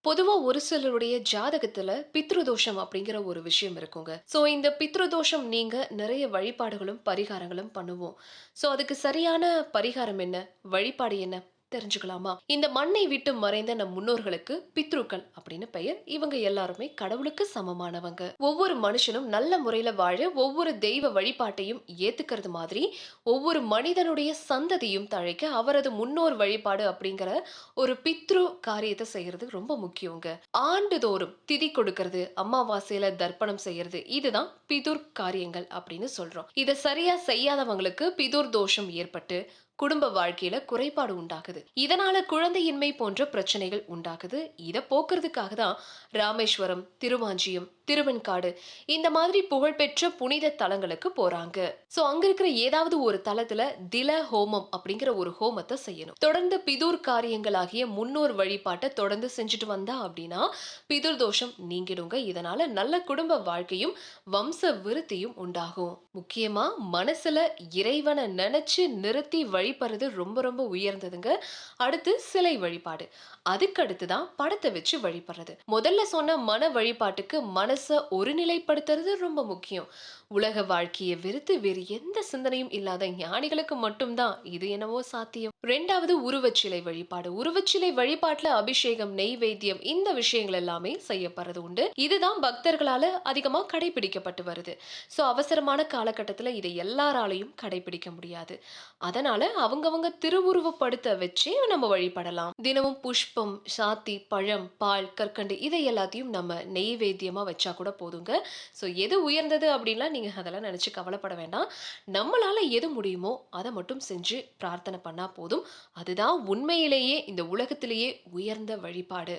பொதுவா ஒரு சிலருடைய ஜாதகத்துல பித்ருதோஷம் அப்படிங்கிற ஒரு விஷயம் இருக்குங்க. சோ இந்த பித்ருதோஷம் நீங்க நிறைய வழிபாடுகளும், பரிகாரங்களும் பண்ணுவோம். சோ அதுக்கு சரியான பரிகாரம் என்ன? வழிபாடு என்ன? தெரிஞ்சுக்கலாமா? இந்த மண்ணை விட்டு மறைந்த நம் முன்னோர்களுக்கு பித்ருக்கள் அப்படின்னு பெயர். இவங்க எல்லாருமே கடவுளுக்கு சமமானவங்க. ஒவ்வொரு மனுஷனும் நல்ல முறையில வாழ ஒவ்வொரு தெய்வ வழிபாட்டையும் ஏத்துக்கிறது மாதிரி, ஒவ்வொரு மனிதனுடைய சந்ததியும் தழைக்க அவரது முன்னோர் வழிபாடு அப்படிங்கிற ஒரு பித்ரு காரியத்தை செய்யறது ரொம்ப முக்கியங்க. ஆண்டுதோறும் திதி கொடுக்கறது, அமாவாசையில தர்ப்பணம் செய்யறது, இதுதான் பிதுர் காரியங்கள் அப்படின்னு சொல்றோம். இத சரியா செய்யாதவங்களுக்கு பிதுர் தோஷம் ஏற்பட்டு குடும்ப வாழ்க்கையில குறைபாடு உண்டாகுது. இதனால குழந்தையின்மை போன்ற பிரச்சனைகள் உண்டாகுது. இத போக்குறதுக்காக தான் ராமேஸ்வரம், திருவாஞ்சியம், திருவெண்காடு இந்த மாதிரி புகழ்பெற்ற புனித தலங்களுக்கு போறாங்க. சோ அங்க இருக்கிற ஏதாவது ஒரு தலத்துல தில ஹோமம் அப்படிங்கிற ஒரு ஹோமத்தை செய்யணும். தொடர்ந்து பிதுர் காரியங்களாகிய முன்னோர் வழிபாட்டை தொடர்ந்து செஞ்சுட்டு வந்தா அப்படின்னா பிதுர் தோஷம் நீங்கிடுங்க. இதனால நல்ல குடும்ப வாழ்க்கையும் வம்ச விருத்தியும் உண்டாகும். முக்கியமா மனசுல இறைவனை நினைச்சு நிறுத்தி வழிபடுறது ரொம்ப ரொம்ப உயர்ந்ததுங்க. அடுத்து சிலை வழிபாடு. அதுக்கடுத்து தான் படத்தை வச்சு வழிபடுறது. முதல்ல சொன்ன மன வழிபாட்டுக்கு மனச ஒருநிலைப்படுத்துறது ரொம்ப முக்கியம். உலக வாழ்க்கையை வெறுத்து வேறு எந்த சிந்தனையும் இல்லாத ஞானிகளுக்கு மட்டும்தான் இது என்னவோ சாத்தியம். ரெண்டாவது உருவச்சிலை வழிபாடு. உருவச்சிலை வழிபாட்டுல அபிஷேகம், நெய்வேத்தியம் இந்த விஷயங்கள் எல்லாமே செய்யப்படுறது உண்டு. இதுதான் பக்தர்களால அதிகமா கடைபிடிக்கப்பட்டு வருது. சோ அவசரமான காலகட்டத்துல இதை எல்லாராலையும் கடைபிடிக்க முடியாது. அதனால அவங்கவங்க திருவுருவப்படுத்த வச்சே நம்ம வழிபடலாம். தினமும் புஷ்பம், சாத்தி, பழம், பால், கற்கண்டு இதை எல்லாத்தையும் நம்ம நெய்வேத்தியமா வச்சா கூட போதுங்க. சோ எது உயர்ந்தது அப்படின்லாம் நீங்க அதெல்லாம் நினைச்சு கவலைப்பட வேண்டாம். நம்மளால எது முடியுமோ அதை மட்டும் செஞ்சு பிரார்த்தனை பண்ணா போதும். அதுதான் உண்மையிலேயே இந்த உலகத்திலேயே உயர்ந்த வழிபாடு.